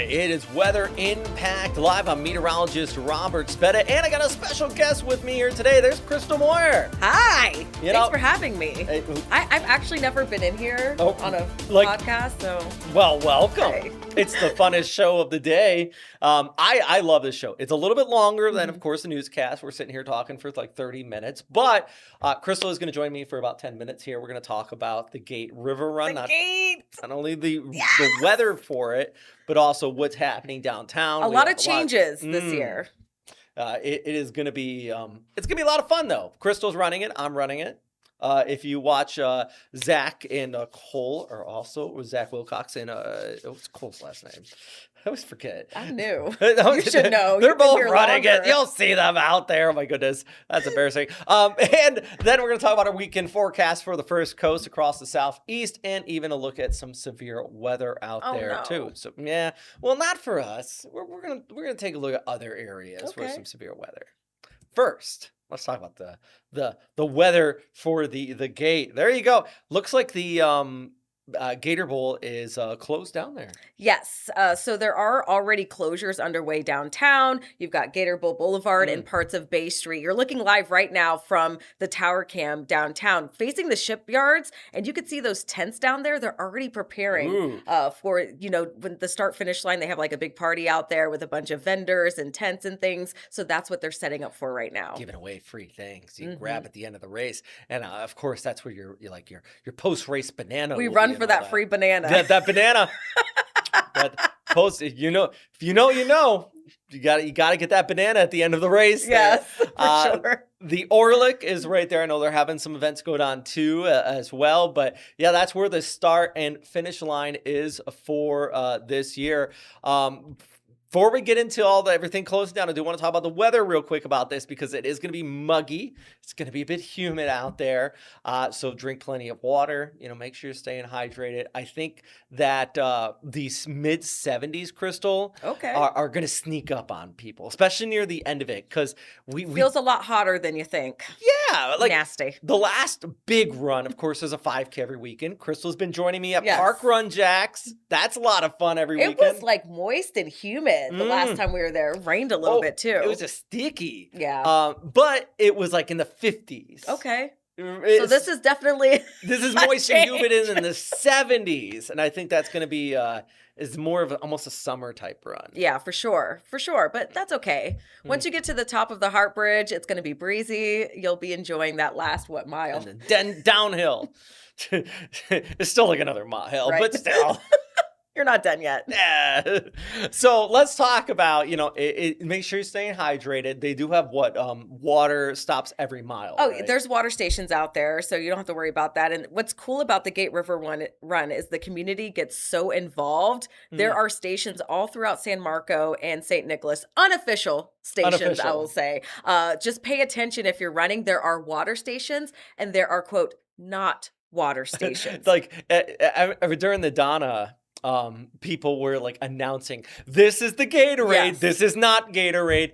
right, it is Weather Impact live. I'm meteorologist Robert Speta, and I got a special guest with me here today. There's Crystal Moyer. Hi. Thanks for having me. I've actually never been in here on a podcast, so. Well, welcome. Hey. It's the funnest show of the day. I love this show. It's a little bit longer than, of course, the newscast. We're sitting here talking for like 30 minutes, but Crystal is going to join me for about 10 minutes here. We're going to talk about the Gate River Run. Not only the weather for it, but also what's happening downtown. A lot of changes this year. It is going to be it's going to be a lot of fun though. Crystal's running it. I'm running it. If you watch Zach and Cole, or also Zach Wilcox and what's Cole's last name? I always forget. I knew. You should know. They're both running it. You'll see them out there. Oh my goodness, that's embarrassing. And then we're going to talk about our weekend forecast for the First Coast across the Southeast, and even a look at some severe weather out there too. So yeah, well, not for us. We're gonna take a look at other areas for some severe weather. First, let's talk about the weather for the Gate. There you go. Looks like the Gator Bowl is closed down there. Yes. So there are already closures underway downtown. You've got Gator Bowl Boulevard and parts of Bay Street. You're looking live right now from the tower cam downtown facing the shipyards, and you can see those tents down there. They're already preparing for, when the start finish line, they have like a big party out there with a bunch of vendors and tents and things. So that's what they're setting up for right now. Giving away free things you can grab at the end of the race. And of course, that's where your post-race banana. We run for that free banana. That banana. That post, if you know, you got to get that banana at the end of the race. Yes, for sure. The Orlick is right there. I know they're having some events go on too as well. But yeah, that's where the start and finish line is for this year. Before we get into everything closing down, I do want to talk about the weather real quick about this because it is going to be muggy. It's going to be a bit humid out there. So drink plenty of water. Make sure you're staying hydrated. I think that these mid 70s, Crystal, are going to sneak up on people, especially near the end of it, because we feels a lot hotter than you think. Yeah, nasty. The last big run, of course, is a 5K every weekend. Crystal's been joining me at Park Run Jacks. That's a lot of fun every weekend. It was like moist and humid. The last time we were there, it rained a little bit too. It was just sticky. Yeah. But it was like in the 50s. Okay. So this is definitely this is moist and humid in the 70s, and I think that's going to be is more of almost a summer type run. Yeah, for sure, but that's okay. Once you get to the top of the Hart Bridge, it's going to be breezy. You'll be enjoying that last mile, and then downhill. It's still like another mile, but still. You're not done yet. Yeah. So let's talk about, make sure you're staying hydrated. They do have water stops every mile. Oh, right? There's water stations out there, so you don't have to worry about that. And what's cool about the Gate River Run is the community gets so involved. There are stations all throughout San Marco and St. Nicholas, unofficial stations, I will say. Just pay attention if you're running. There are water stations, and there are, quote, not water stations. Like during the Donna, people were like announcing, this is the Gatorade, this is not Gatorade.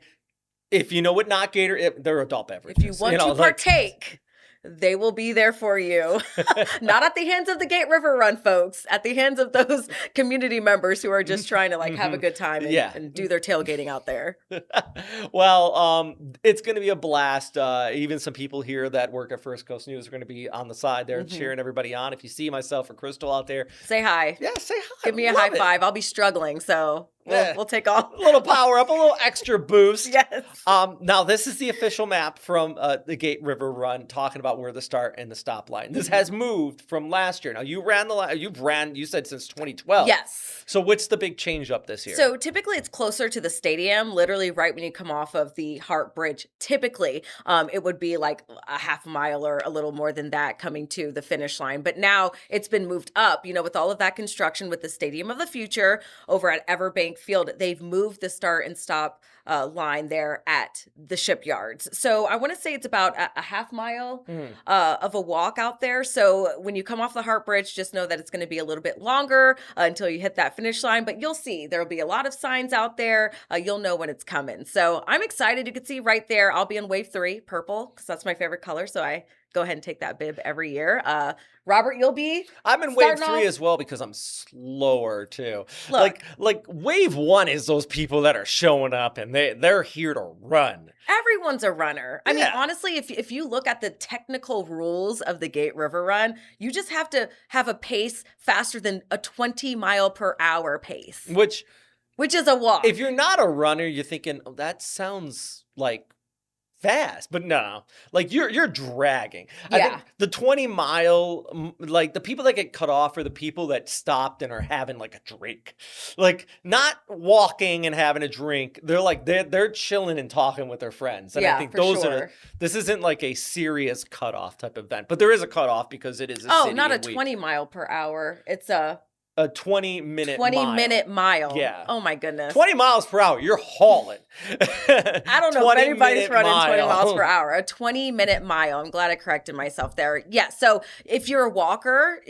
If you know what not Gatorade, they're adult beverages. If you want to partake, they will be there for you. Not at the hands of the Gate River Run folks, at the hands of those community members who are just trying to have a good time and do their tailgating out there. Well, it's going to be a blast. Even some people here that work at First Coast News are going to be on the side there cheering everybody on. If you see myself or Crystal out there, say hi. Yeah, say hi. Give me a high five. I'll be struggling, so we'll take off. A little power up, a little extra boost. Yes. Now, this is the official map from the Gate River Run, talking about where the start and the stop line. This has moved from last year. Now, you said since 2012. Yes. So what's the big change up this year? So typically it's closer to the stadium, literally right when you come off of the Hart Bridge. Typically, it would be like a half mile or a little more than that coming to the finish line. But now it's been moved up, with all of that construction with the Stadium of the Future over at Everbank Field. They've moved the start and stop line there at the shipyards. So I want to say it's about a half mile of a walk out there. So when you come off the Hart Bridge, just know that it's going to be a little bit longer until you hit that finish line. But you'll see there'll be a lot of signs out there. You'll know when it's coming. So I'm excited. You can see right there, I'll be in wave 3, purple, because that's my favorite color. So I go ahead and take that bib every year. Robert, you'll be I'm in wave starting 3 off. as well because I'm slower too. Look, Like wave 1 is those people that are showing up and they're here to run. everyone's a runner. I mean, Yeah. honestly, if you look at the technical rules of the Gate River Run, you just have to have a pace faster than a 20-mile-per-hour pace, Which which is a walk. if you're not a runner, you're thinking, oh, that sounds like fast, but no, like you're dragging. I Yeah. think the 20-mile, like the people that get cut off are the people that stopped and are having like a drink, like not walking and having a drink. They're chilling and talking with their friends, and I Yeah, think for those are. sure. This isn't like a serious cutoff type event, but there is a cutoff because it is a Oh, city not a and 20-mile-per-hour. It's a 20-minute 20-minute mile. Yeah. Oh my goodness. 20 miles per hour, you're hauling. I don't know if anybody's 20-minute running 20 miles mile. per hour. A 20-minute mile. I'm glad I corrected myself there. Yeah. So if you're a walker,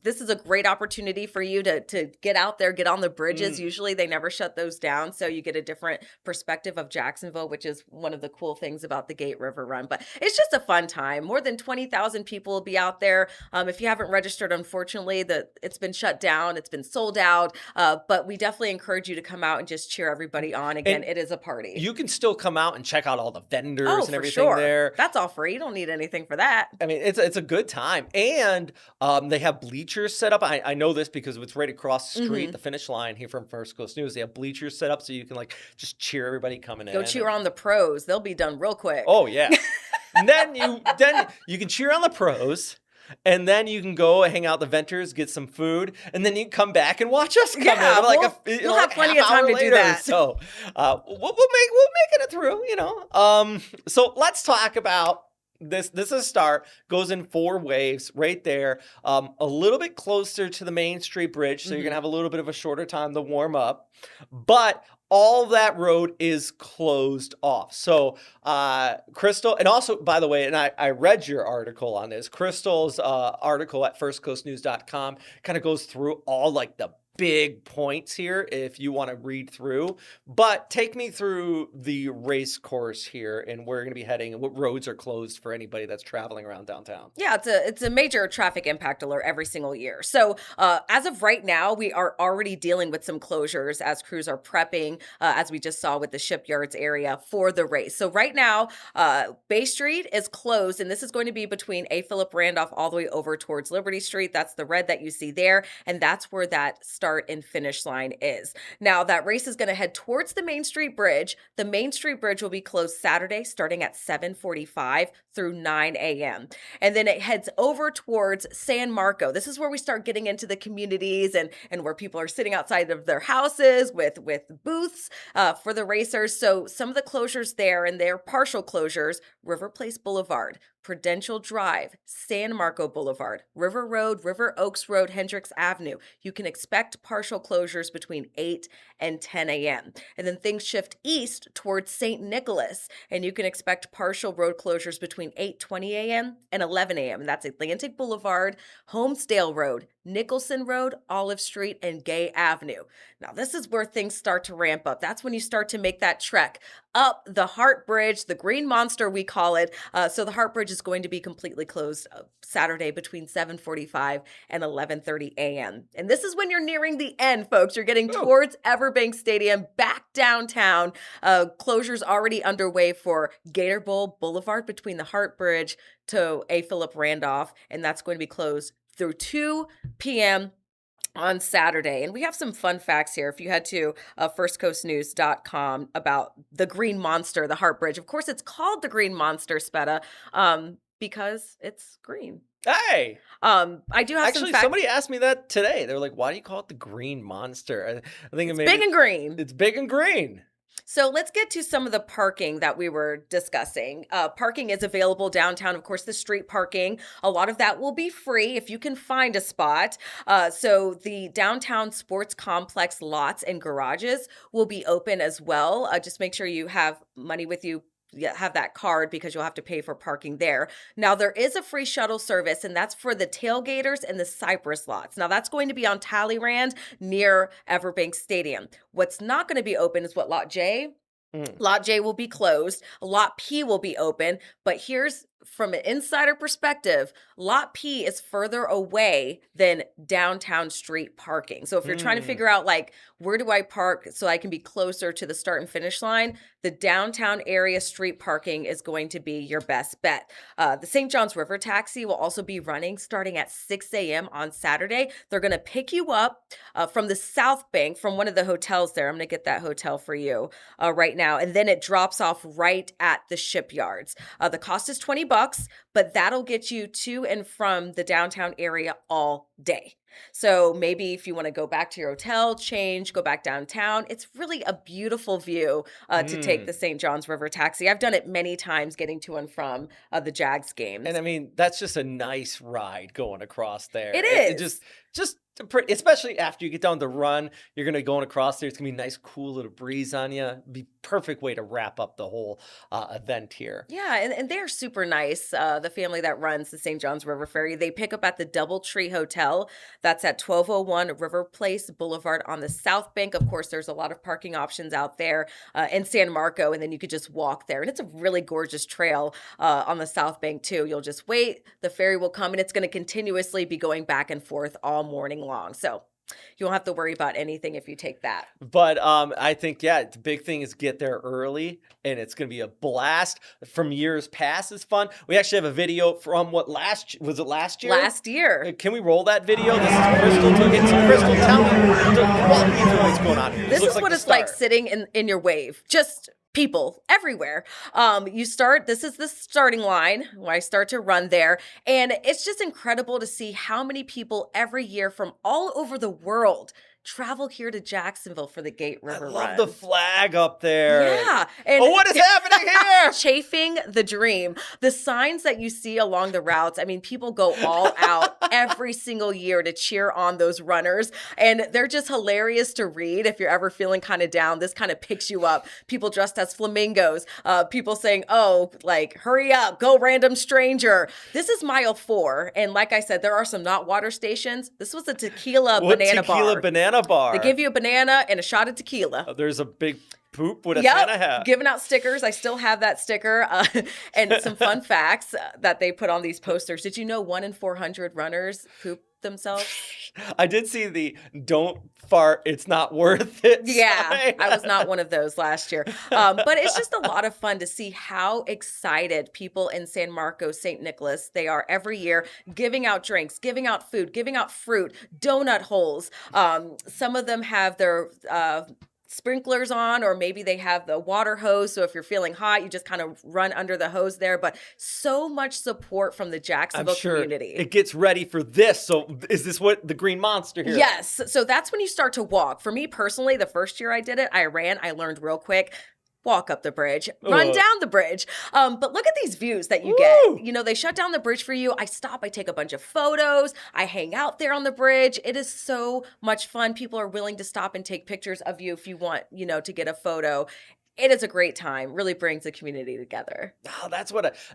this is a great opportunity for you to get out there, get on the bridges. Usually they never shut those down. So you get a different perspective of Jacksonville, which is one of the cool things about the Gate River Run. But it's just a fun time. More than 20,000 people will be out there. If you haven't registered, unfortunately, it's been shut down. It's been sold out. But we definitely encourage you to come out and just cheer everybody on. Again, it is a party. You can still come out and check out all the vendors and for everything sure. there. That's all free. You don't need anything for that. I mean, it's a good time. And they have bleachers set up. I know this because it's right across the street, the finish line here from First Coast News. They have bleachers set up so you can like just cheer everybody coming in. Go cheer on the pros. They'll be done real quick. Oh, yeah. And then you can cheer on the pros. And then you can go hang out with the vendors, get some food, and then you can come back and watch us come Yeah, in. Like we'll have plenty of time to do that. So we'll make it through, you know. So let's talk about this. This is a start. Goes in 4 waves right there. A little bit closer to the Main Street Bridge, so you're gonna have a little bit of a shorter time to warm up, but all that road is closed off. So, Crystal, and also, by the way, and I read your article on this. Crystal's article at firstcoastnews.com kind of goes through all like the big points here if you want to read through. But take me through the race course here and where you're going to be heading and what roads are closed for anybody that's traveling around downtown. Yeah, it's a major traffic impact alert every single year. So as of right now, we are already dealing with some closures as crews are prepping, as we just saw with the shipyards area for the race. So right now, Bay Street is closed, and this is going to be between A. Philip Randolph all the way over towards Liberty Street. That's the red that you see there, and that's where that start and finish line is. Now, that race is going to head towards the Main Street Bridge. The Main Street Bridge will be closed Saturday starting at 7:45 through 9 a.m. And then it heads over towards San Marco. This is where we start getting into the communities and where people are sitting outside of their houses with booths for the racers. So some of the closures there, and they're partial closures: River Place Boulevard, Prudential Drive, San Marco Boulevard, River Road, River Oaks Road, Hendricks Avenue. You can expect partial closures between 8 and 10 a.m. And then things shift east towards St. Nicholas, and you can expect partial road closures between 8:20 a.m. and 11 a.m. And that's Atlantic Boulevard, Homesdale Road, Nicholson Road, Olive Street, and Gay Avenue. Now, this is where things start to ramp up. That's when you start to make that trek up the Hart Bridge, the Green Monster, we call it. So the Hart Bridge is going to be completely closed Saturday between 7:45 and 11:30 a.m. And this is when you're nearing the end, folks. You're getting towards Everbank Stadium, back downtown. Closures already underway for Gator Bowl Boulevard between the Hart Bridge to A. Philip Randolph, and that's going to be closed through 2 p.m. on Saturday. And we have some fun facts here. If you head to firstcoastnews.com about the Green Monster, the Hart Bridge. Of course, it's called the Green Monster, Speta, because it's green. Hey! I do have Actually, some facts. somebody asked me that today. They were like, why do you call it the Green Monster? I think It's big and green. It's big and green. So let's get to some of the parking that we were discussing. Parking is available downtown. Of course, the street parking, a lot of that will be free if you can find a spot. So the downtown sports complex lots and garages will be open as well. Just make sure you have money with you. Have that card because you'll have to pay for parking there. Now, there is a free shuttle service, and that's for the tailgaters and the Cypress lots. Now, that's going to be on Talleyrand near Everbank Stadium. What's not going to be open is what, Lot J? Lot J will be closed. Lot P will be open, but here's from an insider perspective, Lot P is further away than downtown street parking. So if you're trying to Mm. figure out like, where do I park so I can be closer to the start and finish line, the downtown area street parking is going to be your best bet. The St. Johns River taxi will also be running starting at 6 a.m. on Saturday. They're going to pick you up from the South Bank from one of the hotels there. I'm going to get that hotel for you right now. And then it drops off right at the shipyards. The cost is $20, but that'll get you to and from the downtown area all day. So maybe if you want to go back to your hotel, change, go back downtown, it's really a beautiful view to take the St. Johns River taxi. I've done it many times getting to and from the Jags games. And I mean, that's just a nice ride going across there. It It is. just especially after you get down the run, you're gonna going across there. It's gonna be a nice, cool little breeze on you. Be perfect way to wrap up the whole event here. Yeah, and they're super nice. The family that runs the St. Johns River Ferry, they pick up at the Doubletree Hotel. That's at 1201 River Place Boulevard on the South Bank. Of course, there's a lot of parking options out there in San Marco, and then you could just walk there. And it's a really gorgeous trail on the South Bank, too. You'll just wait. The ferry will come, and it's going to continuously be going back and forth all morning long. So you won't have to worry about anything if you take that. But I think, yeah, the big thing is get there early, and it's going to be a blast. From years past is fun. We actually have a video from was it last year? Last year. Can we roll that video? This is Crystal took it. So Crystal, tell me, walk me through what's going on here. This looks is what the it's like start. sitting in your wave. Just people everywhere. This is the starting line where I start to run there. And it's just incredible to see how many people every year from all over the world travel here to Jacksonville for the Gate River I love Run. the flag up there. Yeah. And Oh, what is happening here? Chafing the dream. The signs that you see along the routes, I mean, people go all out every single year to cheer on those runners. And they're just hilarious to read. If you're ever feeling kind of down, this kind of picks you up. People dressed as flamingos, people saying, oh, like, hurry up, go random stranger. This is mile 4. And like I said, there are some not water stations. This was a tequila banana bar. Banana bar. They give you a banana and a shot of tequila. Oh, there's a big poop with a Yep, Santa hat. giving out stickers. I still have that sticker. And some fun facts that they put on these posters. Did you know 1 in 400 runners poop themselves? I did see the "don't fart, it's not worth it" Yeah, sign. I was not one of those last year. But it's just a lot of fun to see how excited people in San Marcos, St. Nicholas, they are every year giving out drinks, giving out food, giving out fruit, donut holes. Some of them have their sprinklers on, or maybe they have the water hose. So if you're feeling hot, you just kind of run under the hose there. But so much support from the I'm Jacksonville sure community. it gets ready for this. So is this what the Green Monster here? Yes. So that's when you start to walk. For me personally, the first year I did it, I learned real quick. Walk up the bridge, run down the bridge. But look at these views that you get. You know, they shut down the bridge for you. I stop, I take a bunch of photos. I hang out there on the bridge. It is so much fun. People are willing to stop and take pictures of you if you want, to get a photo. It is a great time. Really brings the community together. Oh,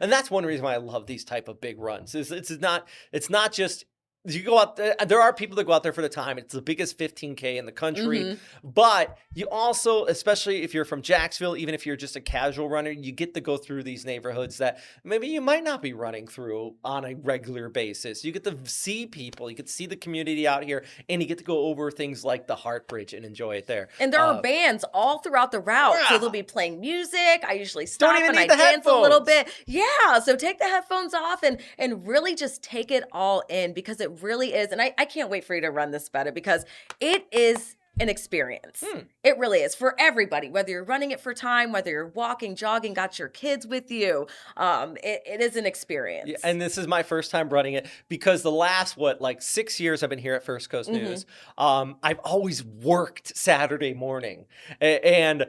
and that's one reason why I love these type of big runs. It's not just you go out there. There are people that go out there for the time. It's the biggest 15K in the country. But you also, especially if you're from Jacksonville, even if you're just a casual runner, you get to go through these neighborhoods that maybe you might not be running through on a regular basis. You get to see people, you get to see the community out here, and you get to go over things like the Heart Bridge and enjoy it there. And there are bands all throughout the route. So Yeah. they'll be playing music. I usually stop even and need I the dance a little headphones. bit. Yeah. So take the headphones off and really just take it all in, because it really is. And I can't wait for you to run this, Speta, because it is an experience. It really is for everybody, whether you're running it for time, whether you're walking, jogging, got your kids with you. It is an experience. Yeah, and this is my first time running it because the last, 6 years I've been here at First Coast News, I've always worked Saturday morning. And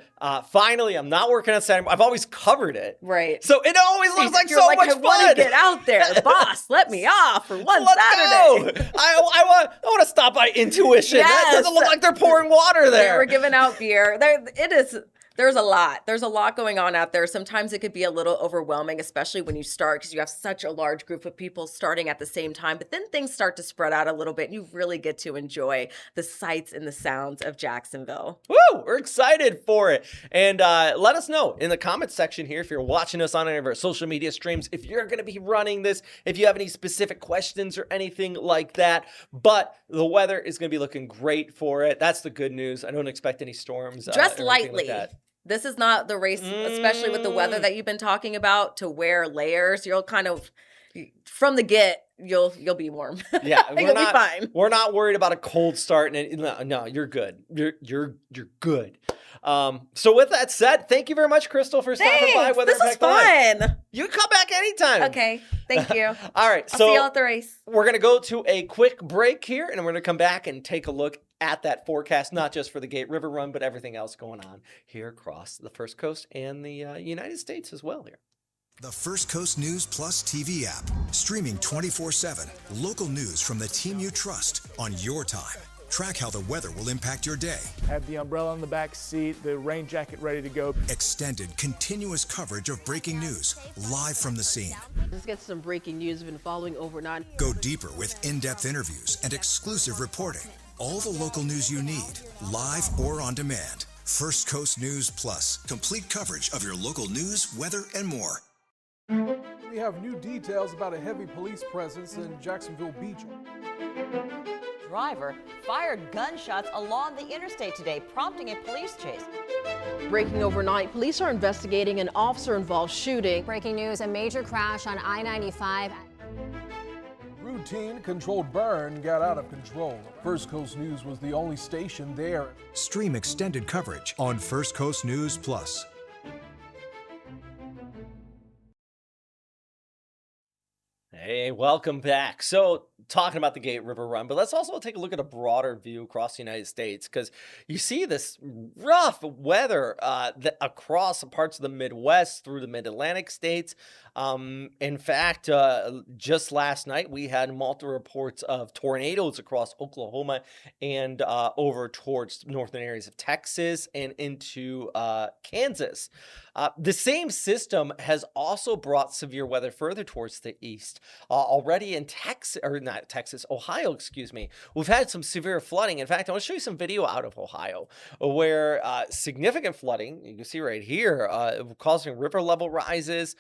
finally, I'm not working on Saturday. I've always covered it. Right. So it always looks like You're so like, much I fun. want to get out there. Boss, let me off for one Let's Saturday. go. I want to stop by Intuition. That Yes. doesn't look like they're pouring water They there. were giving out beer. It is There's a lot. There's a lot going on out there. Sometimes it could be a little overwhelming, especially when you start because you have such a large group of people starting at the same time. But then things start to spread out a little bit and you really get to enjoy the sights and the sounds of Jacksonville. Woo! We're excited for it. And let us know in the comments section here if you're watching us on any of our social media streams, if you're going to be running this, if you have any specific questions or anything like that. But the weather is going to be looking great for it. That's the good news. I don't expect any storms. Dress or anything lightly. like that. This is not the race, especially with the weather that you've been talking about, to wear layers. You'll kind of, from the get, you'll be warm. Yeah, You'll be fine. We're not worried about a cold start. And no, you're good. You're good. So with that said, thank you very much, Crystal, for stopping by. This was fun. You can come back anytime. Okay, thank you. All right, I'll see y'all at the race. We're gonna go to a quick break here, and we're gonna come back and take a look at that forecast, not just for the Gate River Run, but everything else going on here across the First Coast and the United States as well here. The First Coast News Plus TV app, streaming 24/7. Local news from the team you trust on your time. Track how the weather will impact your day. Have the umbrella in the back seat, the rain jacket ready to go. Extended, continuous coverage of breaking news, live from the scene. Let's get some breaking news we've been following overnight. Go deeper with in-depth interviews and exclusive reporting. All the local news you need, live or on demand. First Coast News Plus, complete coverage of your local news, weather, and more. We have new details about a heavy police presence in Jacksonville Beach. Driver fired gunshots along the interstate today, prompting a police chase. Breaking overnight, police are investigating an officer-involved shooting. Breaking news, a major crash on I-95. Routine controlled burn got out of control. First Coast News was the only station there. Stream extended coverage on First Coast News Plus. Hey, welcome back. So, talking about the Gate River Run, but let's also take a look at a broader view across the United States, because you see this rough weather across parts of the Midwest through the Mid-Atlantic states. In fact, just last night, we had multiple reports of tornadoes across Oklahoma and over towards northern areas of Texas and into Kansas. The same system has also brought severe weather further towards the east. Already in Ohio, excuse me, we've had some severe flooding. In fact, I want to show you some video out of Ohio where significant flooding, you can see right here, causing river level rises.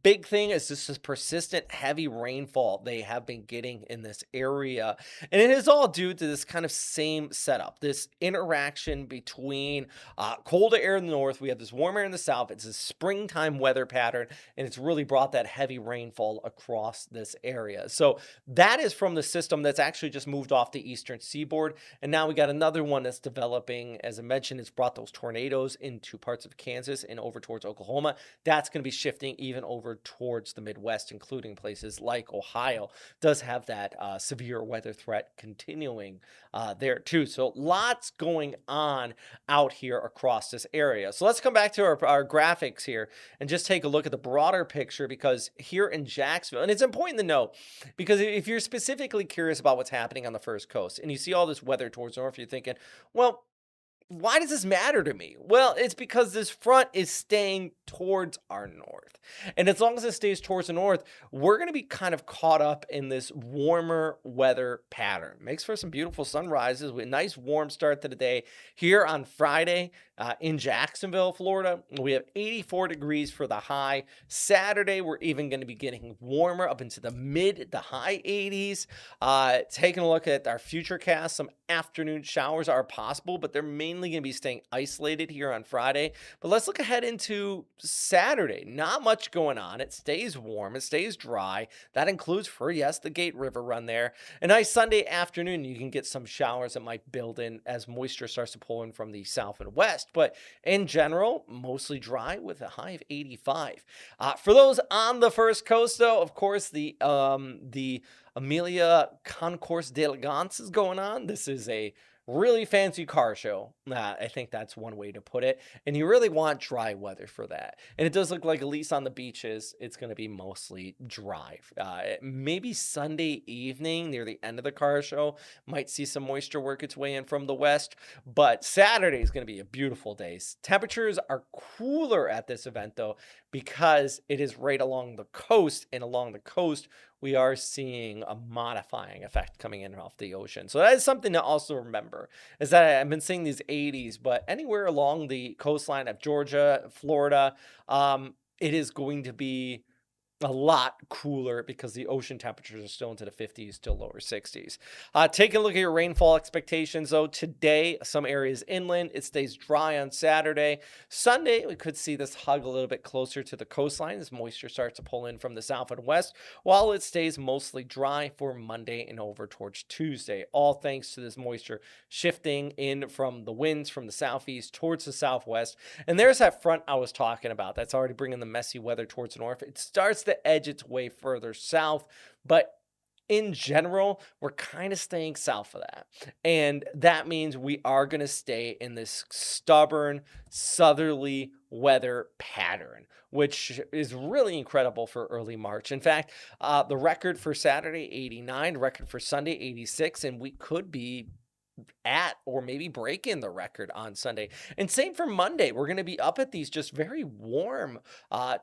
Big thing is this is persistent heavy rainfall they have been getting in this area. And it is all due to this kind of same setup, this interaction between colder air in the north. We have this warm air in the south. It's a springtime weather pattern, and it's really brought that heavy rainfall across this area. So that is from the system that's actually just moved off the eastern seaboard. And now we got another one that's developing. As I mentioned, it's brought those tornadoes into parts of Kansas and over towards Oklahoma. That's going to be shifting even over towards the Midwest, including places like Ohio. Does have that severe weather threat continuing there too. So lots going on out here across this area. So let's come back to our graphics here and just take a look at the broader picture, because here in Jacksonville, and it's important to know, because if you're specifically curious about what's happening on the First Coast and you see all this weather towards north, you're thinking, well, why does this matter to me? Well, it's because this front is staying towards our north. And as long as it stays towards the north, we're going to be kind of caught up in this warmer weather pattern. Makes for some beautiful sunrises with a nice warm start to the day. Here on Friday in Jacksonville, Florida, we have 84 degrees for the high. Saturday, we're even going to be getting warmer up into the mid to high 80s. Taking a look at our future cast, some afternoon showers are possible, but they're mainly going to be staying isolated here on Friday. But let's look ahead into Saturday. Not much going on. It stays warm. It stays dry. That includes for, yes, the Gate River Run there. A nice Sunday afternoon, you can get some showers that might build in as moisture starts to pull in from the south and west. But in general, mostly dry with a high of 85. For those on the First Coast, though, of course, the Amelia Concourse d'Elegance is going on. This is a really fancy car show. I think that's one way to put it. And you really want dry weather for that. And it does look like, at least on the beaches, it's going to be mostly dry. Maybe Sunday evening near the end of the car show might see some moisture work its way in from the west. But Saturday is going to be a beautiful day. Temperatures are cooler at this event, though, because it is right along the coast. And along the coast, we are seeing a modifying effect coming in off the ocean. So that is something to also remember, is that I've been seeing these 80s, but anywhere along the coastline of Georgia, Florida, it is going to be a lot cooler because the ocean temperatures are still into the 50s to lower 60s. Taking a look at your rainfall expectations, though, today, some areas inland, it stays dry on Saturday. Sunday, we could see this hug a little bit closer to the coastline as moisture starts to pull in from the south and west, while it stays mostly dry for Monday and over towards Tuesday, all thanks to this moisture shifting in from the winds from the southeast towards the southwest. And there's that front I was talking about that's already bringing the messy weather towards the north. It starts to edge its way further south, but in general, we're kind of staying south of that. And that means we are going to stay in this stubborn southerly weather pattern, which is really incredible for early March. In fact, the record for Saturday, 89, record for Sunday, 86, and we could be at or maybe break in the record on Sunday. And same for Monday. We're going to be up at these just very warm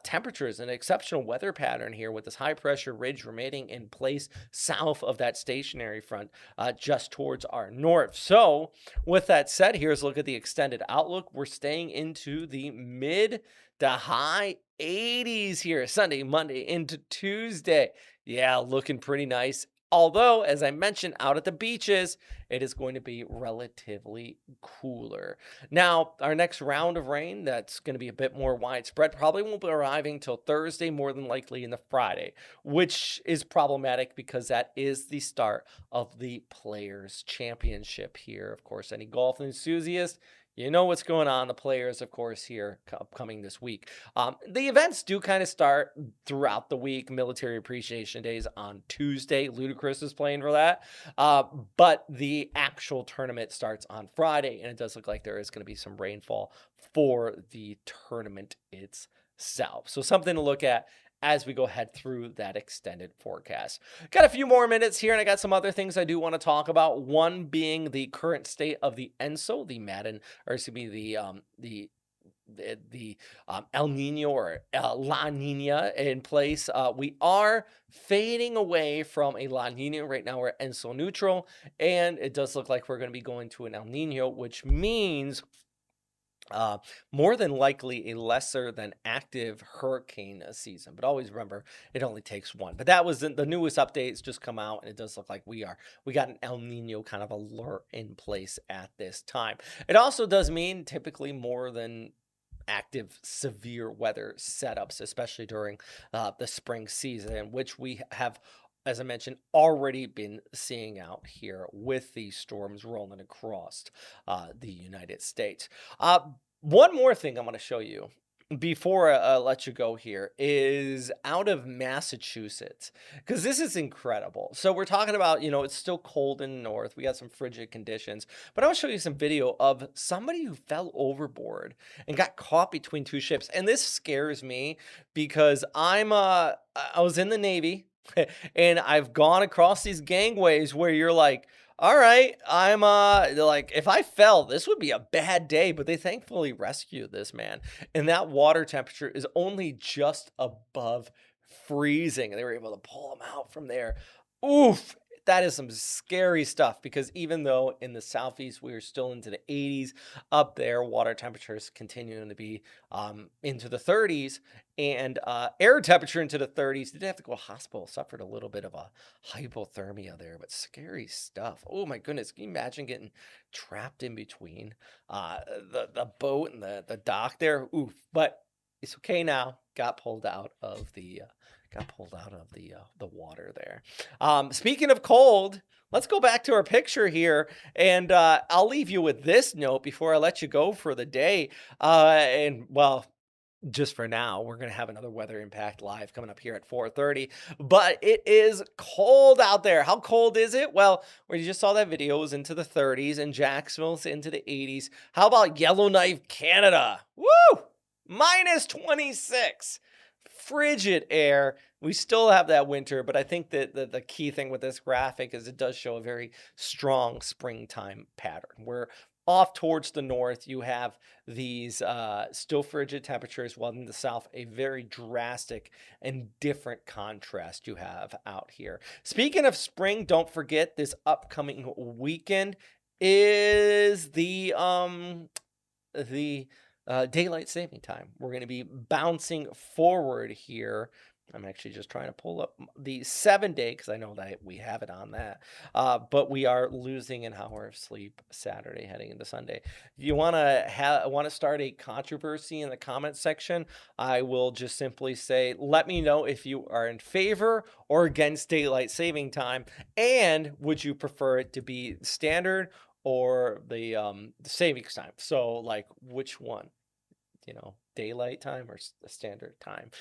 temperatures, an exceptional weather pattern here with this high pressure ridge remaining in place south of that stationary front just towards our north. So with that said, here's a look at the extended outlook. We're staying into the mid to high 80s here Sunday, Monday into Tuesday. Yeah, looking pretty nice. Although, as I mentioned, out at the beaches, it is going to be relatively cooler. Now, our next round of rain, that's going to be a bit more widespread, probably won't be arriving till Thursday, more than likely into Friday, which is problematic because that is the start of the Players' Championship here. Of course, any golf enthusiast, you know what's going on. The Players, of course, here upcoming this week. The events do kind of start throughout the week. Military Appreciation Days on Tuesday. Ludacris is playing for that. But the actual tournament starts on Friday, and it does look like there is going to be some rainfall for the tournament itself. So something to look at as we go ahead through that extended forecast. Got a few more minutes here, and I got some other things I do want to talk about. One being the current state of the ENSO, the Madden, or excuse me, the El Nino or La Nina in place. We are fading away from a La Nina right now. We're ENSO neutral, and it does look like we're going to be going to an El Nino, which means more than likely a lesser than active hurricane season. But always remember, it only takes one. But that was the newest updates just come out, and it does look like we got an El Nino kind of alert in place at this time. It also does mean typically more than active severe weather setups, especially during the spring season, which we have, as I mentioned, already been seeing out here with these storms rolling across the United States. One more thing I'm going to show you before I let you go here is out of Massachusetts, because this is incredible. So we're talking about, it's still cold in the north. We got some frigid conditions, but I'll show you some video of somebody who fell overboard and got caught between two ships. And this scares me because I was in the Navy and I've gone across these gangways where you're like, all right, like, if I fell, this would be a bad day, but they thankfully rescued this man. And that water temperature is only just above freezing. And they were able to pull him out from there. Oof. That is some scary stuff, because even though in the southeast we are still into the 80s, up there water temperatures continuing to be into the 30s, and air temperature into the 30s. Did have to go to hospital, suffered a little bit of a hypothermia there, but scary stuff. Oh my goodness, can you imagine getting trapped in between the boat and the dock there? Oof. But it's okay now. Got pulled out of the water there. Speaking of cold, let's go back to our picture here, and I'll leave you with this note before I let you go for the day. And well, just for now. We're going to have another Weather Impact Live coming up here at 4:30, but it is cold out there. How cold is it? Well, we just saw that video. It was into the 30s, and Jacksonville's into the 80s. How about Yellowknife, Canada? Woo! Minus 26. Frigid air. We still have that winter, but I think that the key thing with this graphic is it does show a very strong springtime pattern. We're off towards the north, you have these still frigid temperatures, while in the south, a very drastic and different contrast you have out here. Speaking of spring, don't forget this upcoming weekend is the daylight saving time. We're going to be bouncing forward here. I'm actually just trying to pull up the 7-day because I know that we have it on that. But we are losing an hour of sleep Saturday heading into Sunday. If you want to start a controversy in the comment section, I will just simply say, let me know if you are in favor or against daylight saving time, and would you prefer it to be standard or the savings time? So like which one? Daylight time or the standard time.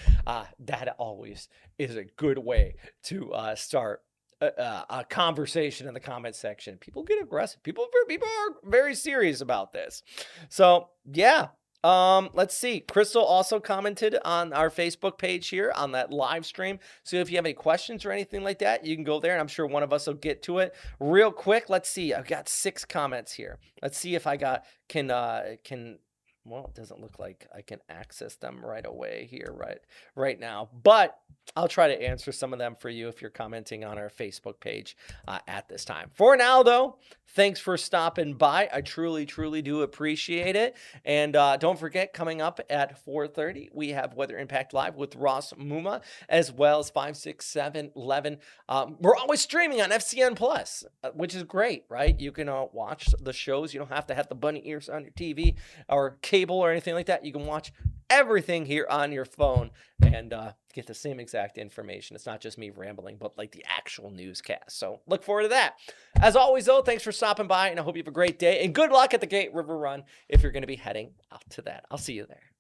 That always is a good way to start a conversation in the comment section. People get aggressive. People are very serious about this. So yeah. Let's see. Crystal also commented on our Facebook page here on that live stream. So if you have any questions or anything like that, you can go there and I'm sure one of us will get to it real quick. Let's see. I've got 6 comments here. Let's see if I can well, it doesn't look like I can access them right away here right now, but I'll try to answer some of them for you if you're commenting on our Facebook page at this time. For now, though, thanks for stopping by. I truly, truly do appreciate it. And don't forget, coming up at 4:30, we have Weather Impact Live with Ross Muma, as well as 5, 6, 7, 11. We're always streaming on FCN Plus, which is great, right? You can watch the shows. You don't have to have the bunny ears on your TV or cable or anything like that. You can watch everything here on your phone and get the same exact information. It's not just me rambling, but like the actual newscast. So look forward to that. As always, though, thanks for stopping by, and I hope you have a great day. And good luck at the Great River Run if you're going to be heading out to that. I'll see you there.